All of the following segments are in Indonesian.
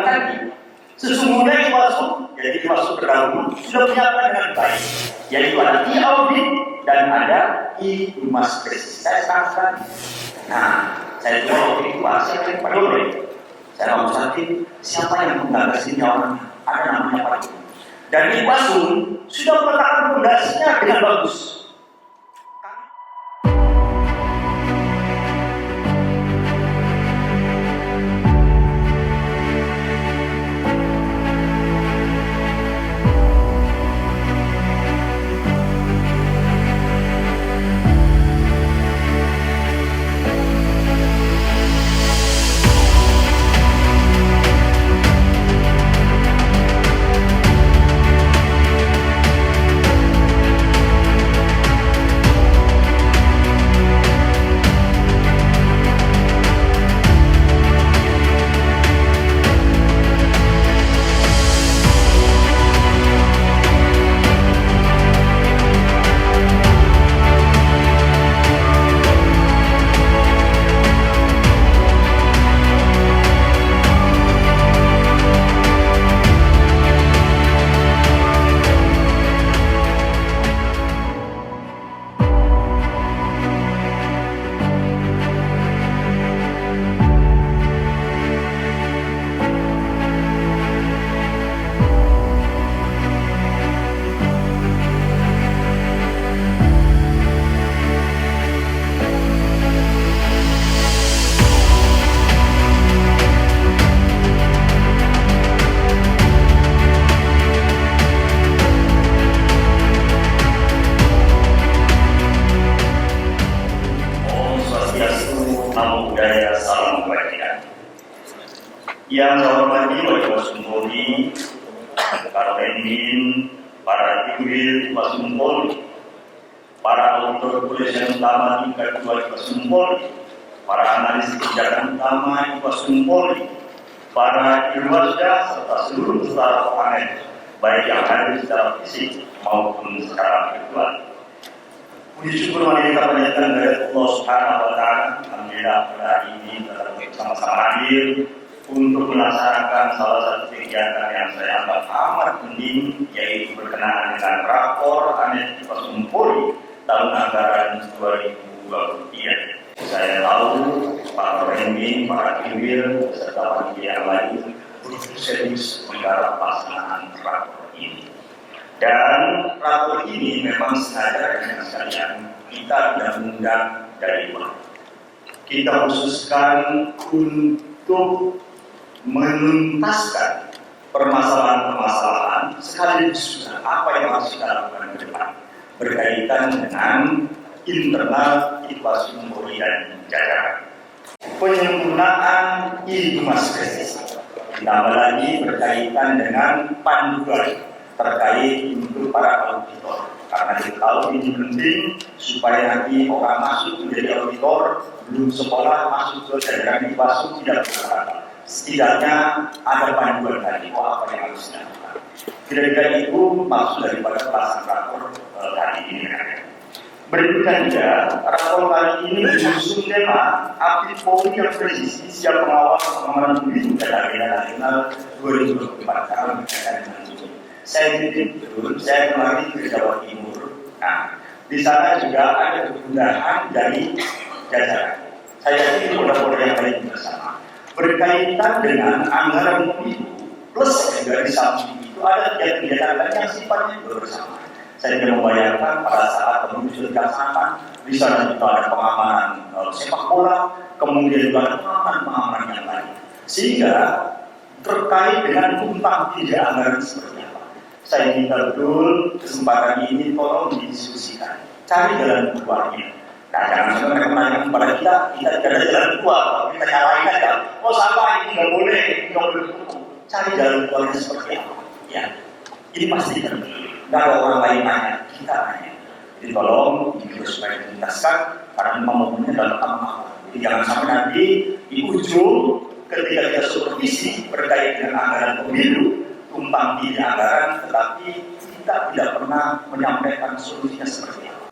tadi. Sesungguhnya Iwasu, jadi Iwasu terdahulu sudah menyiapkan dengan baik, yaitu ada audit dan ada humas krisis. Saya sangat. Nah, saya coba waktu itu siapa yang Pak Dole? Saya mau sakit, siapa yang menggagasinya orangnya? Ada namanya Pak Dole. Dan Iwasu sudah meletakkan fondasinya dengan bagus. Namo Buddhaya, salam kebajikan. Yang saya hormati Wajib Wasumpoli, para pemimpin, para timwil Wasumpoli, para auditor kepolisian utama tingkat 2 Wasumpoli, para analis kebijakan utama Wasumpoli, para irwasda serta seluruh peserta panel, baik yang hadir secara fisik maupun secara virtual. Puji syukur marilah panjatkan dari Allah Subhanahu wa Ta'ala. Alhamdulillah pada hari ini kita bersama-sama hadir untuk melaksanakan salah satu kegiatan yang saya anggap amat penting, yaitu berkenaan dengan rapor Anet Wasumpoli tahun anggaran 2023. Saya tahu para pemimpin, para timwil, serta panitia yang lain begitu serius menggarap pelaksanaan rapor ini. Dan rapor ini memang sengaja dengan sekalian kita tidak mengundang dari luar. Kita khususkan untuk menuntaskan permasalahan-permasalahan sekaligus apa yang harus kita lakukan ke depan berkaitan dengan internal Wasumpoli dan jajaran. Penyempurnaan humas krisis, ditambah lagi berkaitan dengan panduan terkait untuk para auditor, karena kita tahu ini penting supaya nanti orang masuk menjadi auditor belum sekolah masuk ke jajaran Iwasu tidak bersalah. Setidaknya ada panduan tadi apa yang harus dilakukan. Kira-kira itu maksud daripada pelaksanaan rapor kali ini. Berikutnya juga rapor kali ini mengusung tema Aktif Polri yang presisi siap mengawal pengamanan pemilu dan agenda nasional 2024 tahun berkaitan dengan itu. Saya titip betul, saya kemarin ke Jawa Timur. Nah, di sana juga ada kemudahan dari jajaran. Saya yakin polda-polda yang lain bersama. Berkaitan dengan anggaran pemilu plus juga di samping itu ada kegiatan lain yang sifatnya bersama. Saya tidak membayangkan pada saat pemilu sudah dilaksanakan, di sana juga ada pengamanan sepak bola, kemudian juga ada pengamanan yang lain. Sehingga terkait dengan tumpang tindih anggaran seperti apa. Saya minta betul kesempatan ini tolong didiskusikan, cari jalan keluarnya. Nah, jangan sampai mereka menanyakan kepada kita tidak ada jalan keluar, kita nyalain aja. Oh salah, ini nggak boleh, cari jalan keluarnya seperti apa? Ya, ini pasti terjadi. Nggak ada orang lain nanya, kita nanya. Jadi tolong ini supaya dituntaskan, karena memang momennya dalam apa. Jadi jangan sampai nanti di ujung ketika kita supervisi terkait dengan anggaran pemilu, tumpang tindih anggaran, tetapi kita tidak pernah menyampaikan solusinya seperti apa.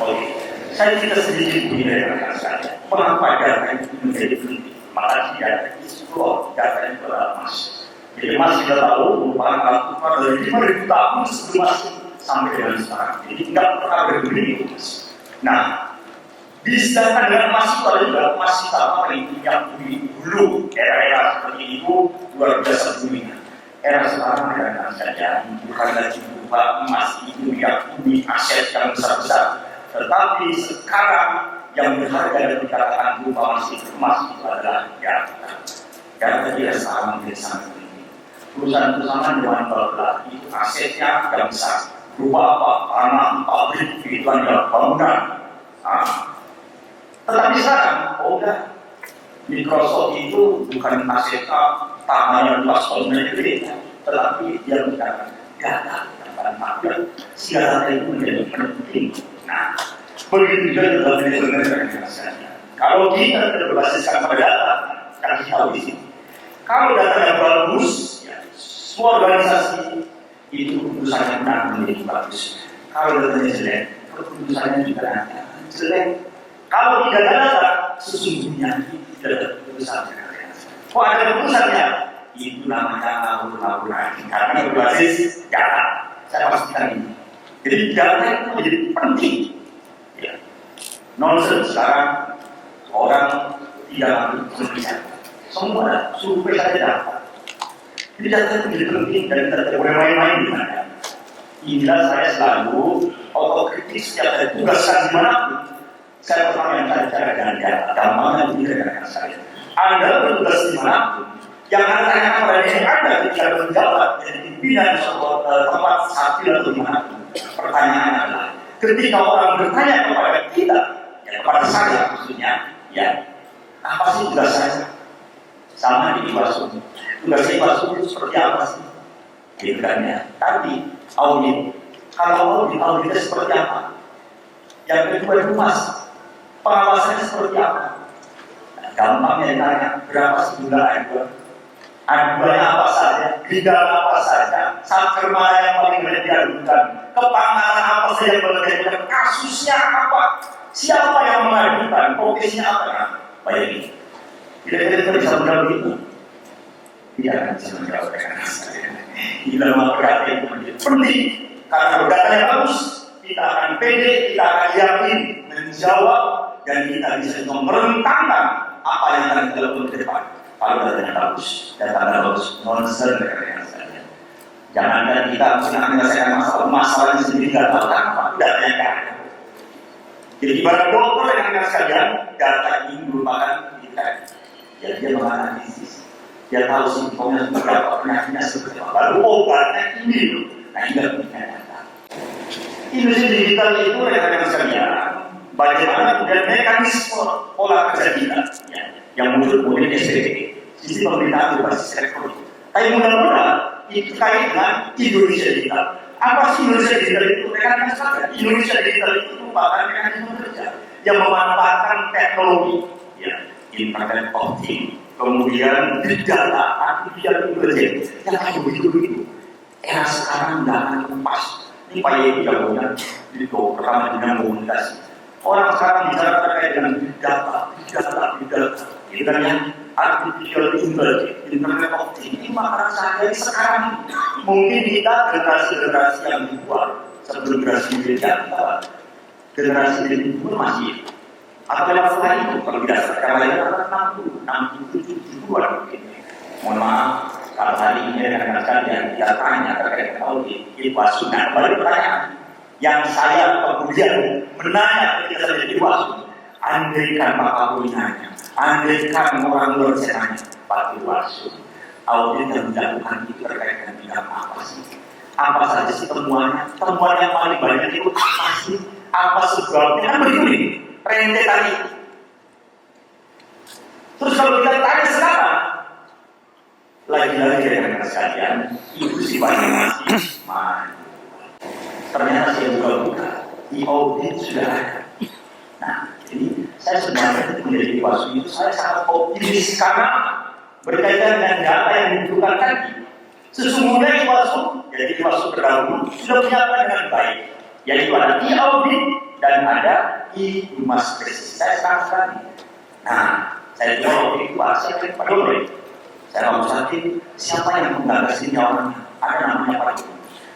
Oke, saya tidak sedikit begini dari rekan saya. Mengapa data itu menjadi penting? Makanya data itu data itu adalah emas. Jadi masih kita tahu merupakan alat tukar dari 5.000 tahun sebelum masuk sampai dengan sekarang. Jadi tidak pernah berbeda. Nah, disediakan dengan emas itu ada juga emas sama itu yang dulu era-era seperti itu luar biasa bunyinya. Era sekarang kadang-kadang saja bukan lagi berupa emas itu diakui aset yang besar-besar, tetapi sekarang yang berharga dan dikatakan berupa emas itu adalah harta. Harta tidak sama dengan sangat tinggi. Perusahaan-perusahaan zaman barulah itu asetnya yang besar. Berupa apa? Tanah, pabrik, kehidupan dan bangunan. Tetapi sekarang, enggak. Microsoft itu bukan asetnya tanahnya luas, bangunannya gede, tetapi dia menggunakan data yang paling mahal. Sehingga data itu menjadi penting. Nah, begitu juga dalam manajemen organisasi. Kalau kita tidak berbasiskan pada data, kasih tahu di sini. Kalau datanya bagus, ya, semua organisasi itu keputusannya benar menjadi bagus. Kalau datanya jelek, keputusannya juga nanti jelek. Kalau tidak ada data, sesungguhnya tidak ada keputusan. Kok ada keputusannya? Itu namanya ngawur-ngawuran. Karena berbasis data. Saya pastikan ini. Jadi data itu menjadi penting. Ya. Nonsense sekarang orang tidak ambil keputusan. Semua survei saja data. Jadi data itu menjadi penting dan tidak boleh main-main di mana. Inilah saya selalu otokritis setiap ada tugaskan dimanapun. Saya pertama yang saya bicara dengan data, gampangnya begini dengan saya. Anda bertugas dimanapun, yang Anda tanyakan pada diri Anda ketika menjawab jadi pimpinan sebuah tempat sakti atau dimanapun. Pertanyaannya adalah, ketika orang bertanya kepada kita, ya kepada saya maksudnya, ya apa sih tugas saya? Sama di Iwasu. Tugas Iwasu itu seperti apa sih? Gitu kan ya. Tapi audit, kalau auditnya seperti apa? Yang kedua itu mas, pengawasannya seperti apa? Nah, gampangnya ditanya, berapa sih jumlah aduan? Aduannya apa saja? Bidang apa saja? Satker mana yang paling banyak diadukan? Kepanganan apa saja yang paling diadukan? Kasusnya apa? Siapa yang mengadukan? Profesinya apa? Nah, baik. Kira-kira kita bisa menjawab itu? Tidak akan bisa menjawab dengan saya. Di dalam data itu menjadi penting. Karena datanya bagus, kita akan pede, kita akan yakin menjawab, dan kita bisa merentangkan apa yang akan kita lakukan ke depan. Kalau datanya bagus, datanya bagus, nonsen dengan saya. Jangankan kita menyelesaikan masalah sendiri tidak tahu apa datanya kan. Jadi ibarat dokter dengan sekalian, data ini merupakan kita. Ya, dia menganalisis, dia tahu simptomnya seperti apa, penyakitnya seperti apa, lalu obatnya ini loh. Nah, ini punya data. Industri digital itu rekan-rekan sekalian, bagaimana kemudian mekanisme pola kerja kita, ya, yang muncul kemudian SDG, sistem pemerintahan berbasis elektronik. Tapi mudah-mudahan itu kait dengan Indonesia digital. Apa sih Indonesia digital itu? Rekan-rekan sekalian, Indonesia digital itu merupakan mekanisme kerja yang memanfaatkan teknologi, ya, Internet of Things, kemudian big data, artificial intelligence, yang kayak begitu-begitu. Era sekarang nggak akan lepas. Ini Pak Yedi jagonya di pertama dengan komunikasi. Orang sekarang bicara terkait dengan big data. Ini kan yang artificial intelligence, Internet of Things. Ini makanan sehari-hari sekarang. Mungkin kita generasi-generasi yang dibuat sebelum generasi milenial, generasi milenial masih. Atau yang lain itu kalau tidak sekarang lain adalah 67 mungkin. Mohon maaf kalau hari ini rekan-rekan yang kita tanya terkait audit Iwasu. Nah, kembali pertanyaan yang saya kemudian menanya ketika saya jadi Iwasu, andaikan Pak Kapolri nanya, andaikan orang luar nanya, Pak Iwasu, audit yang dilakukan itu terkait dengan bidang apa sih? Apa saja sih temuannya? Temuan yang paling banyak itu apa sih? Apa sebabnya? Kan begini. Rentetan itu. Terus kalau kita tanya sekarang, lagi-lagi dengan sekalian, itu sifatnya masih malu. Ternyata saya buka-buka, di audit sudah ada. Nah, jadi saya sebenarnya menjadi Iwasu itu saya sangat optimis karena berkaitan dengan data yang dibutuhkan tadi. Sesungguhnya Iwasu, jadi Iwasu terdahulu sudah menyiapkan dengan baik, yaitu ada di audit dan ada di Humas Krisis. Saya sekarang sekali. Nah, saya jawab itu saya Pak Dole. Saya mau sakit, siapa yang menggagas ini orangnya? Ada namanya Pak Ibu.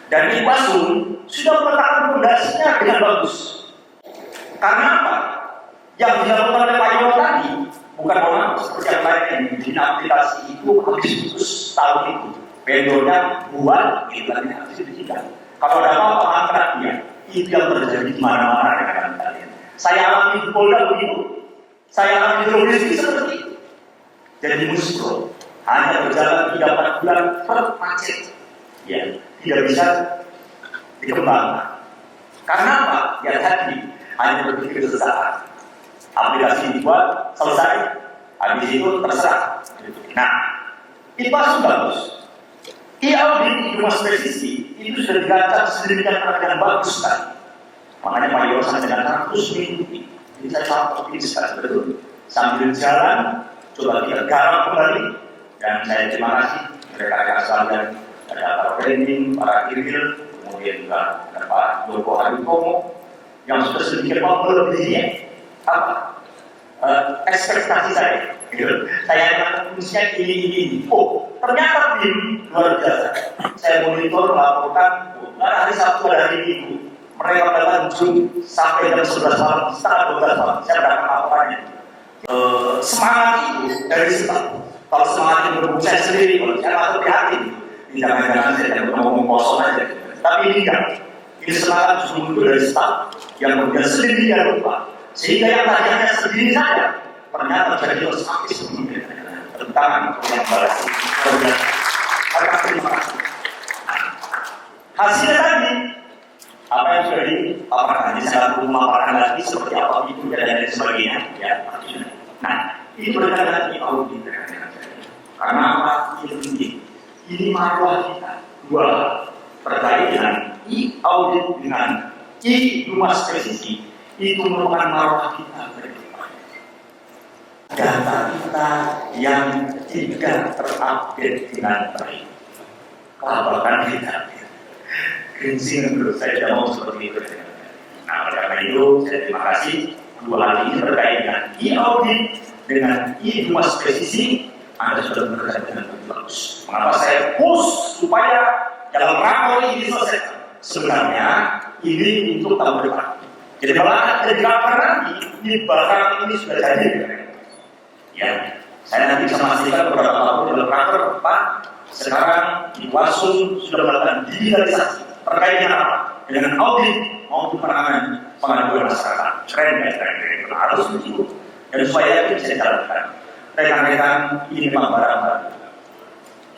Dan Iwasum sudah meletakkan fondasinya dengan bagus. Karena apa? Yang dilakukan oleh Pak Iwan tadi bukan orang seperti yang lain yang di aplikasi itu habis putus tahun itu. Vendornya buat iklannya habis ditinggal. Kalau ada apa-apa angkat dia. Itu yang terjadi di mana-mana dengan kalian. Saya alami di Polda begitu. Saya alami di Provinsi seperti itu. Jadi musuh hanya berjalan 3-4 bulan terpacet. Ya, tidak bisa dikembangkan. Karena apa? Ya tadi hanya berpikir sesaat. Aplikasi dibuat, selesai. Habis itu terserah. Nah, itu pasti bagus. E-audit di rumah presisi itu sudah dirancang sedemikian dengan bagus sekali. Makanya Pak Yosan dengan terus mengikuti. Jadi saya sangat optimis betul. Sambil jalan, coba kita garap kembali. Dan saya terima kasih rekan-rekan sekalian, ada para branding, para kiril, kemudian juga ada Pak Joko Hadikomo yang sudah sedikit melebihi apa ekspektasi saya. Saya akan fungsinya ini. Oh, ternyata tim luar biasa. Saya monitor melaporkan hari Sabtu dan hari Minggu. Mereka datang Zoom sampai jam 11 malam, setengah 12 malam. Saya mendapat laporannya. Semangat itu dari staf. Kalau semangat itu berhubung saya sendiri, kalau saya masuk prihatin. Ini jangan-jangan saya ngomong kosong aja. Tapi ini enggak. Ini semangat justru muncul dari staf yang kemudian sendiri dia lupa. Sehingga yang tadinya sendiri saja ternyata jadi sampai sebelumnya. Tentang yang balas. Terima kasih. Hasilnya tadi apa yang sudah dipaparkan, jadi saya perlu memaparkan lagi seperti apa itu dan lain sebagainya. Ya, nah, ini berkaitan dengan audit. Karena apa? Ini penting. Ini marwah kita. Dua, terkait dengan audit dengan rumah presisi itu merupakan marwah kita. Data kita yang tidak terupdate dengan baik. Kelabakan kita. Gengsi menurut saya tidak mau seperti itu. Nah, oleh karena itu, saya terima kasih. Dua hal ini terkait dengan e-audit dengan e-rumah presisi, Anda sudah bekerja dengan bagus. Mengapa saya push supaya dalam rakor ini selesai? Sebenarnya ini untuk tahun depan. Jadi kalau ada di rakor nanti, ini barang ini sudah jadi. Ya, saya nanti bisa memastikan beberapa tahun dalam rakor Pak. Sekarang di Wasum sudah melakukan digitalisasi. Terkait dengan apa? Dengan audit maupun pengaduan masyarakat. Keren. Harus begitu. Dan supaya itu bisa dijalankan. Rekan-rekan ini memang barang baru.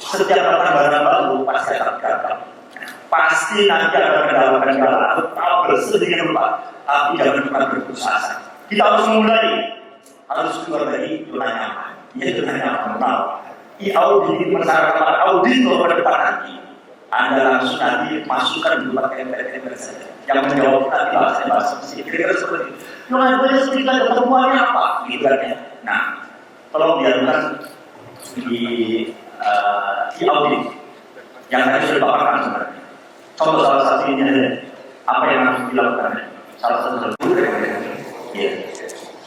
Setiap datang barang baru pasti akan gagal. Pasti nanti akan kendala atau sedikit lupa. Tapi jangan pernah berputus asa. Kita harus mulai. Harus keluar dari zona nyaman. Yaitu zona nyaman. I-audit masyarakat auditor pada depan nanti. Anda langsung nanti masukkan di tempat MPR saja. Yang menjawab nanti bahasa kira-kira seperti itu. Yang boleh cerita ketemuannya apa? Gitu kan ya. Nah, tolong dilakukan di audit yang tadi sudah dipaparkan sebenarnya. Contoh salah satunya apa yang harus dilakukan? Salah satu ya.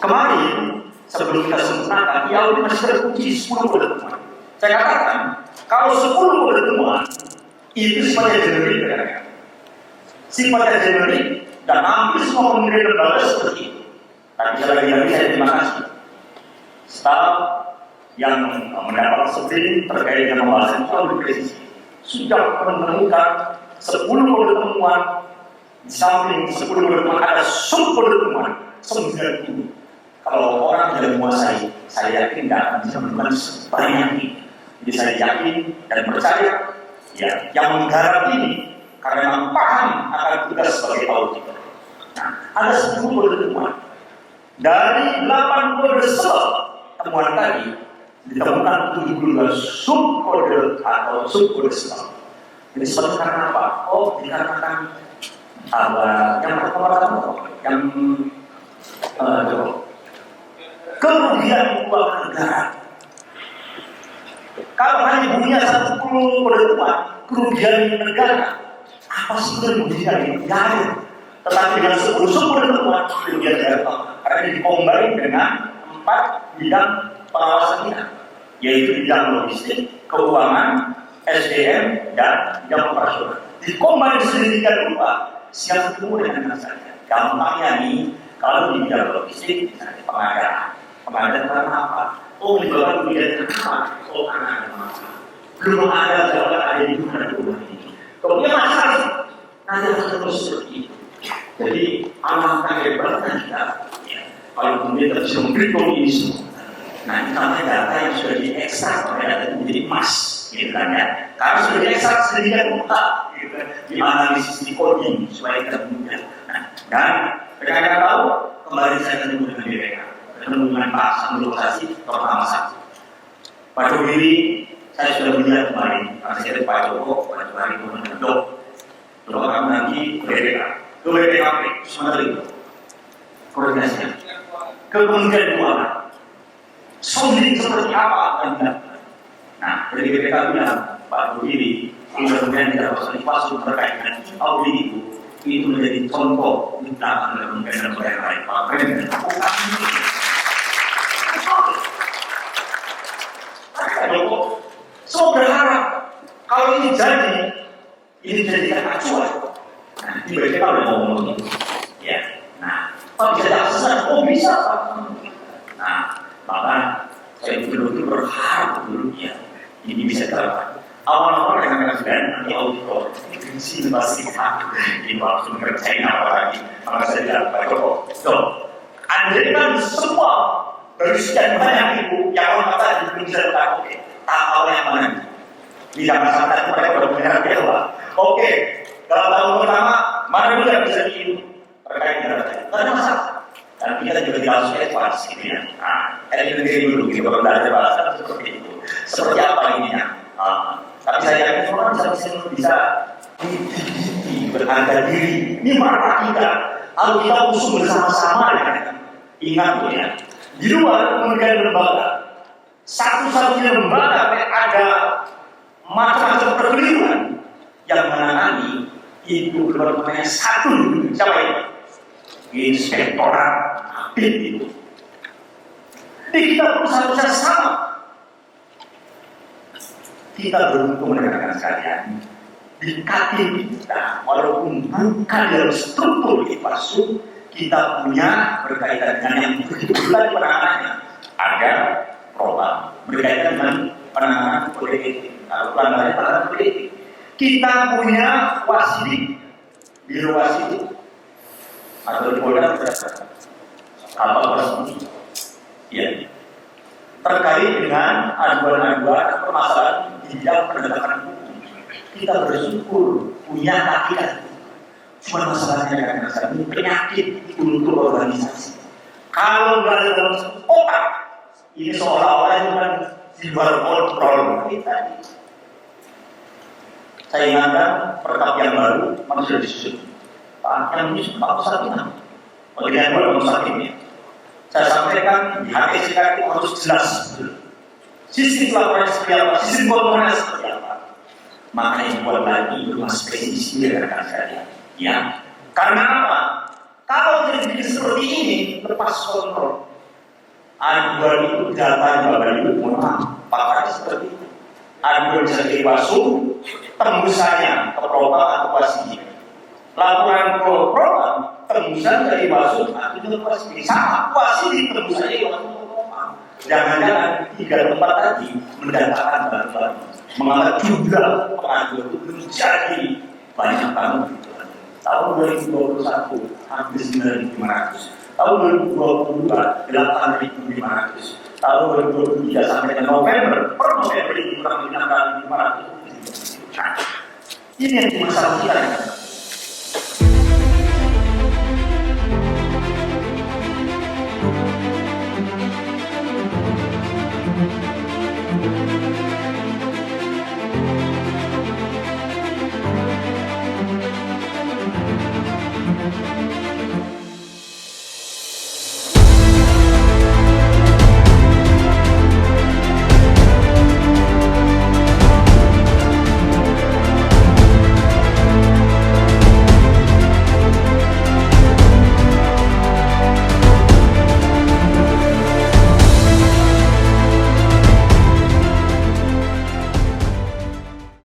Kemarin sebelum kita sempurnakan, audit masih terkunci 10 pertemuan. Saya katakan kalau 10 pertemuan itu sifatnya generik, sifatnya generik dan hampir semua kementerian lembaga seperti itu. Tapi sekali lagi saya terima kasih staf yang mendapat sebelum terkait dengan pembahasan audit presisi sudah menemukan 10 pertemuan. Di samping 10 pertemuan ada sub pertemuan 90. Kalau orang tidak menguasai, saya yakin tidak akan bisa menemukan sebanyak ini. Jadi saya yakin dan percaya ya, yang menggarap ini karena memang paham akan tugas sebagai auditor. Nah, ada 10 pertemuan. Dari 80 temuan tadi ditemukan 72 subkode atau subkode sebab. Jadi sebabnya karena apa? Oh, dikarenakan yang pertama yang kerugian keuangan negara. Kalau hanya punya 10 pertemuan kerugian negara, apa sih kerugian ini? Tidak ada. Tetapi dengan 10 pertemuan kerugian negara, karena dikombin dengan 4 bidang pengawasan kita. yaitu bidang logistik, keuangan, SDM, dan bidang operasional. Dikombinasi sedemikian rupa, siap ketemu dengan saya. Gampangnya nih, kalau di bidang logistik, misalnya pengadaan barang apa? Oh, di bawah bidang apa? Oh, karena ada masalah. Belum ada jawaban, ada di mana ini. Kemudian masalah, nanti akan terus seperti itu. Jadi, alangkah hebatnya kita, ya, kalau kemudian kita bisa memberitahu ini semua. Nah, ini namanya data yang sudah diekstrak oleh data itu menjadi emas, gitu kan ya. Karena sudah diekstrak sedemikian rupa, gitu kan, dianalisis, di coding supaya kita mudah. Nah, dan rekan-rekan tahu, kembali saya ketemu dengan BPK, ketemu dengan Pak Samulokasi, pertama satu. Pak Jokowi, saya sudah melihat kemarin, karena saya itu Pak Joko, Pak Jokowi, Pak Joko, kalau kami nanti ke BPK, ke BPKP, sementara itu, koordinasinya, ke Kementerian Keuangan. Sounding seperti apa akan dilakukan? Nah, dari BPK bilang, Pak Jokowi, kemudian tidak usah dipasung terkait dengan audit itu menjadi contoh di belakang dalam negara lain. Pak Presiden lakukan ini. So berharap kalau ini dijadikan acuan. Nah, di BPK udah ngomong itu, ya. Nah, Pak bisa diakses, oh bisa Pak. Nah, maka saya betul-betul berharap dulunya ini bisa dilakukan. Awal-awal dengan presiden nanti auditor benci masih ini langsung ngerjain apa lagi. Maka saya bilang Pak Joko, so, andaikan semua dari sekian banyak ibu yang orang kata belum bisa dilakukan, oke, tahap awal yang mana? Di zaman santai mereka sudah mendengar bahwa, oke, dalam tahun pertama mana dulu yang bisa diilu terkait dengan presiden? Tidak ada masalah. Dan kita juga harus advance gitu ya. Nah, ini dulu gitu, kalau tidak ada balasan seperti itu. Seperti apa ininya? Tapi saya yakin semua bisa berharga diri. Ini marah kita. Kalau kita usung bersama-sama ya. Ingat tuh ya. Di luar kementerian lembaga, satu-satunya lembaga yang ada macam-macam perkeliruan yang menangani itu benar-benar satu. Siapa itu? Inspektorat Habib itu. Jadi kita berusaha sama. Kita beruntung rekan-rekan sekalian di kaki kita, walaupun bukan dalam struktur IPASU, kita punya berkaitan dengan yang begitu bulan penanganannya. Ada program berkaitan dengan penanganan politik, pelanggaran penanganan politik. Kita punya wasidik, biro wasidik atau di Polda apa resmi, ya, terkait dengan aduan-aduan permasalahan di bidang penegakan hukum. Kita bersyukur punya kaki. Cuma masalahnya kadang-kadang ini penyakit untuk organisasi. Kalau nggak ada dalam otak, ini seolah-olah itu kan di luar kontrol kita. Saya ingatkan perkap yang baru manusia disusun. Pak yang ini Pak Sakina, bagian baru Sakina. Saya sampaikan di HTC itu harus jelas. Sistem laporan seperti apa, sistem kontrolnya seperti apa. Makanya buat lagi rumah spesifik rekan saya. Ya, karena apa? Kalau jadi seperti ini lepas kontrol, aduan itu data bagian itu mohon maaf, pakar seperti itu. Aduan bisa dipasung, tembusannya ke propam atau pasif. Laporan ke propam, tembusan dari pasung atau ke pasif. Sama pasif tembusannya ke propam. Jangan-jangan 3 tempat tadi mendatangkan bantuan, menganggap jumlah pengaduan itu belum jadi banyak banget. Tahun 2021 hampir 9.500, tahun 2022 8.500, tahun 2023 sampai dengan November per November ini kurang lebih 6.500. Nah, ini yang masalah kita.